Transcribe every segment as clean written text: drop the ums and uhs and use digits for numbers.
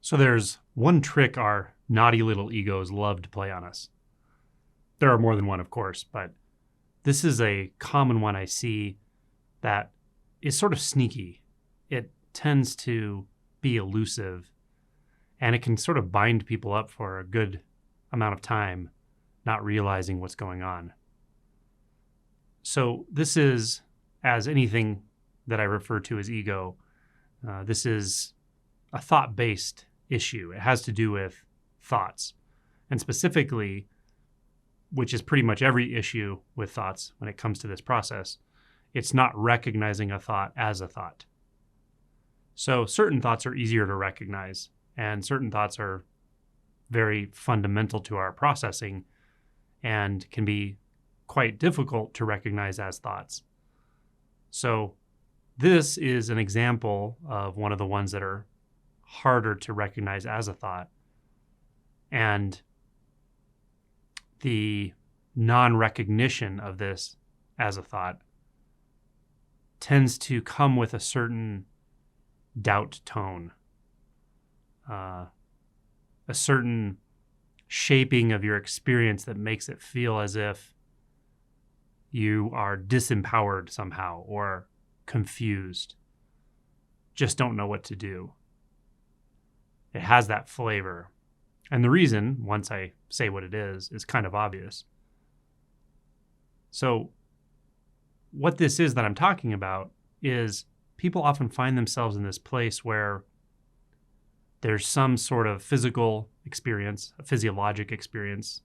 So there's one trick our naughty little egos love to play on us. There are more than one, of course, but this is a common one I see that is sort of sneaky. It tends to be elusive, and it can sort of bind people up for a good amount of time, not realizing what's going on. So this is, as anything that I refer to as ego, this is a thought-based issue. It has to do with thoughts, and specifically, which is pretty much every issue with thoughts when it comes to this process, it's not recognizing a thought as a thought. So certain thoughts are easier to recognize, and certain thoughts are very fundamental to our processing and can be quite difficult to recognize as thoughts. So this is an example of one of the ones that are harder to recognize as a thought. And the non-recognition of this as a thought tends to come with a certain doubt tone, a certain shaping of your experience that makes it feel as if you are disempowered somehow or confused, just don't know what to do. It has that flavor. And the reason, once I say what it is kind of obvious. So what this is that I'm talking about is people often find themselves in this place where there's some sort of physical experience, a physiologic experience,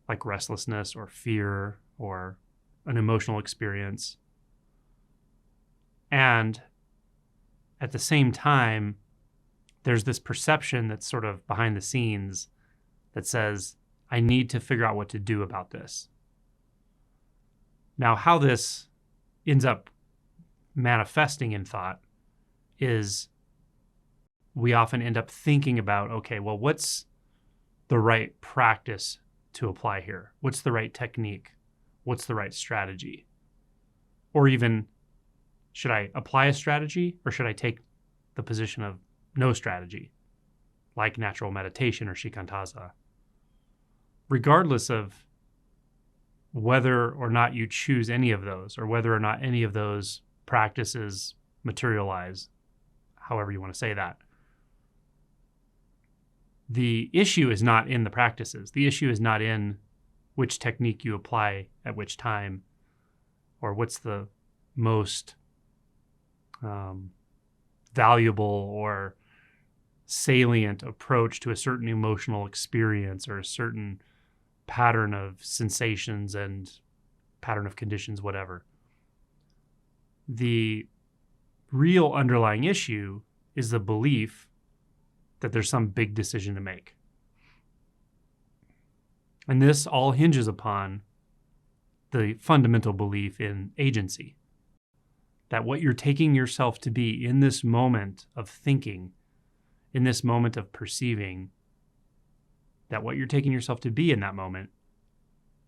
like restlessness or fear or an emotional experience. And at the same time, there's this perception that's sort of behind the scenes that says, I need to figure out what to do about this. Now, how this ends up manifesting in thought is we often end up thinking about, okay, well, what's the right practice to apply here? What's the right technique? What's the right strategy? Or even, should I apply a strategy or should I take the position of no strategy, like natural meditation or shikantaza? Regardless of whether or not you choose any of those or whether or not any of those practices materialize, however you want to say that, the issue is not in the practices. The issue is not in which technique you apply at which time or what's the most valuable or salient approach to a certain emotional experience or a certain pattern of sensations and pattern of conditions, whatever. The real underlying issue is the belief that there's some big decision to make. And this all hinges upon the fundamental belief in agency, that what you're taking yourself to be in this moment of thinking, in this moment of perceiving, that what you're taking yourself to be in that moment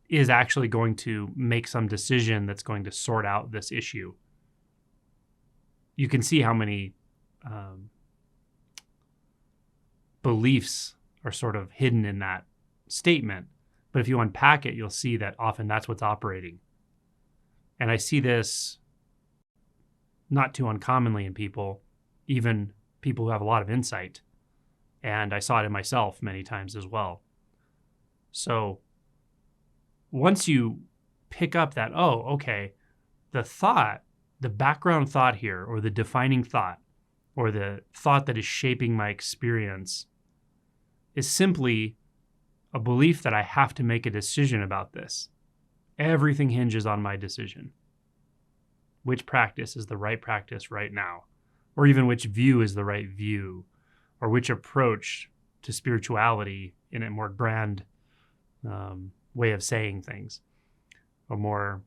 is actually going to make some decision that's going to sort out this issue. You can see how many beliefs are sort of hidden in that statement. But if you unpack it, you'll see that often that's what's operating. And I see this not too uncommonly in people, even people who have a lot of insight. And I saw it in myself many times as well. So once you pick up that, oh, okay, the thought, the background thought here, or the defining thought, or the thought that is shaping my experience is simply a belief that I have to make a decision about this. Everything hinges on my decision. Which practice is the right practice right now? Or even which view is the right view? Or which approach to spirituality in a more grand way of saying things? A more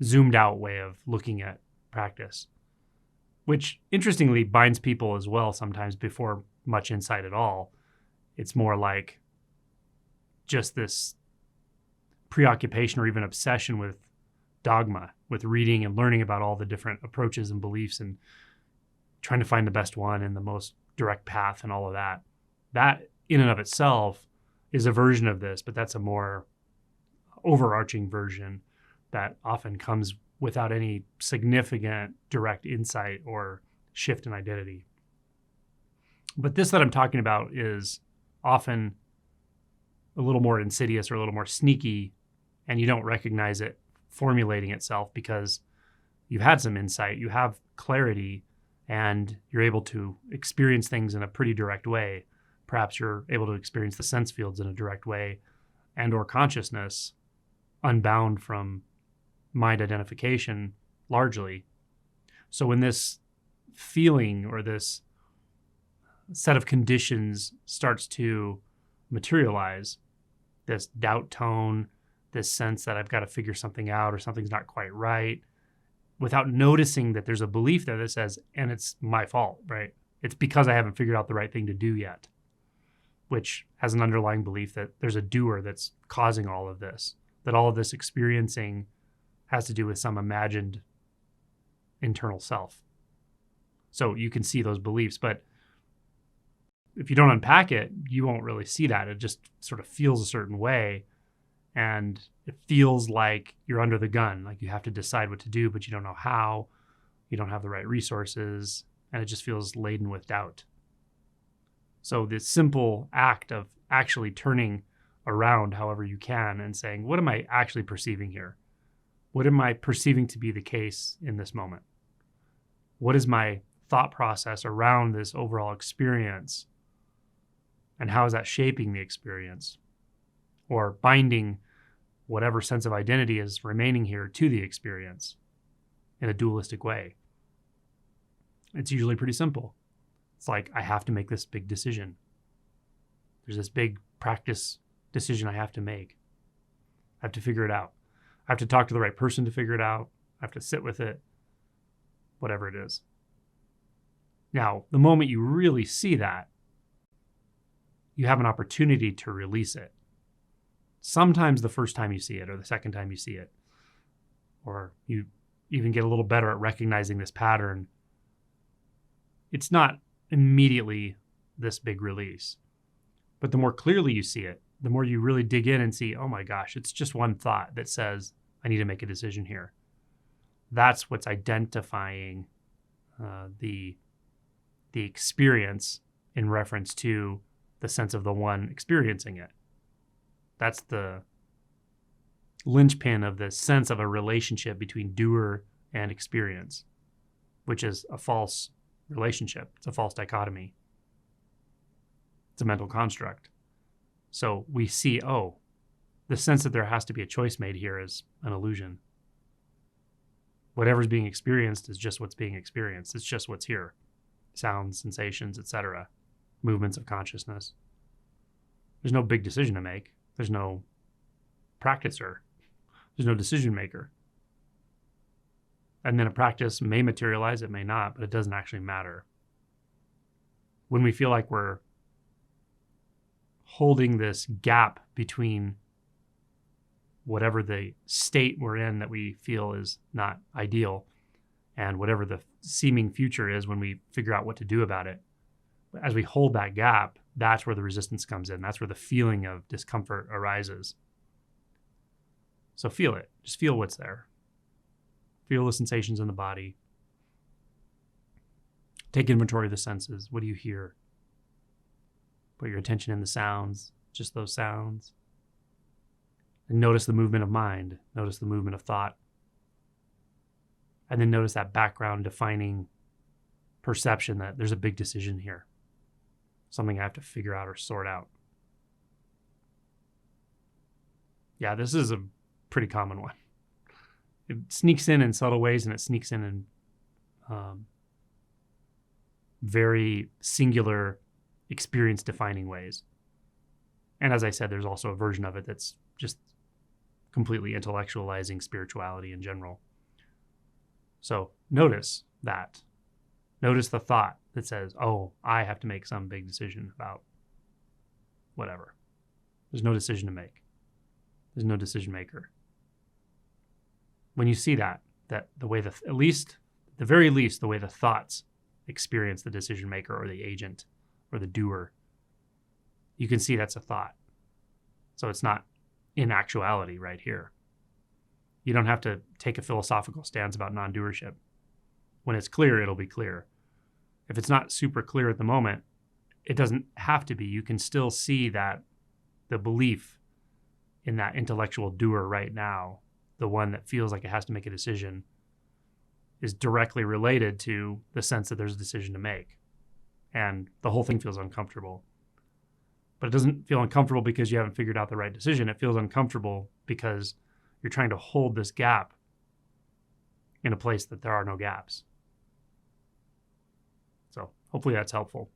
zoomed out way of looking at practice, which interestingly binds people as well sometimes before much insight at all. It's more like just this preoccupation or even obsession with dogma, with reading and learning about all the different approaches and beliefs and trying to find the best one and the most direct path and all of that. That in and of itself is a version of this, but that's a more overarching version that often comes without any significant direct insight or shift in identity. But this that I'm talking about is often a little more insidious or a little more sneaky, and you don't recognize it formulating itself because you've had some insight, you have clarity, and you're able to experience things in a pretty direct way. Perhaps you're able to experience the sense fields in a direct way and or consciousness unbound from mind identification largely. So when this feeling or this set of conditions starts to materialize, this doubt tone, this sense that I've got to figure something out or something's not quite right, without noticing that there's a belief there that says, and it's my fault, right? It's because I haven't figured out the right thing to do yet, which has an underlying belief that there's a doer that's causing all of this, that all of this experiencing has to do with some imagined internal self. So you can see those beliefs, but if you don't unpack it, you won't really see that. It just sort of feels a certain way. And it feels like you're under the gun, like you have to decide what to do, but you don't know how, you don't have the right resources, and it just feels laden with doubt. So this simple act of actually turning around however you can and saying, what am I actually perceiving here? What am I perceiving to be the case in this moment? What is my thought process around this overall experience? And how is that shaping the experience? Or binding whatever sense of identity is remaining here to the experience in a dualistic way? It's usually pretty simple. It's like, I have to make this big decision. There's this big practice decision I have to make. I have to figure it out. I have to talk to the right person to figure it out. I have to sit with it, whatever it is. Now, the moment you really see that, you have an opportunity to release it. Sometimes the first time you see it or the second time you see it, or you even get a little better at recognizing this pattern, it's not immediately this big release. But the more clearly you see it, the more you really dig in and see, oh my gosh, it's just one thought that says, I need to make a decision here. That's what's identifying the experience in reference to the sense of the one experiencing it. That's the linchpin of the sense of a relationship between doer and experience, which is a false relationship. It's a false dichotomy. It's a mental construct. So we see, oh, the sense that there has to be a choice made here is an illusion. Whatever's being experienced is just what's being experienced. It's just what's here. Sounds, sensations, etc. Movements of consciousness. There's no big decision to make. There's no practicer. There's no decision maker. And then a practice may materialize, it may not, but it doesn't actually matter. When we feel like we're holding this gap between whatever the state we're in that we feel is not ideal and whatever the seeming future is when we figure out what to do about it, as we hold that gap, that's where the resistance comes in. That's where the feeling of discomfort arises. So feel it. Just feel what's there. Feel the sensations in the body. Take inventory of the senses. What do you hear? Put your attention in the sounds, just those sounds. And notice the movement of mind. Notice the movement of thought. And then notice that background defining perception that there's a big decision here. Something I have to figure out or sort out. Yeah, this is a pretty common one. It sneaks in subtle ways, and it sneaks in very singular, experience-defining ways. And as I said, there's also a version of it that's just completely intellectualizing spirituality in general. So notice that. Notice the thought that says, oh, I have to make some big decision about whatever. There's no decision to make. There's no decision maker. When you see that the way the very least, the way the thoughts experience the decision maker or the agent or the doer, you can see that's a thought. So it's not in actuality right here. You don't have to take a philosophical stance about non-doership. When it's clear, it'll be clear. If it's not super clear at the moment, it doesn't have to be. You can still see that the belief in that intellectual doer right now, the one that feels like it has to make a decision, is directly related to the sense that there's a decision to make. And the whole thing feels uncomfortable. But it doesn't feel uncomfortable because you haven't figured out the right decision. It feels uncomfortable because you're trying to hold this gap in a place that there are no gaps. So hopefully that's helpful.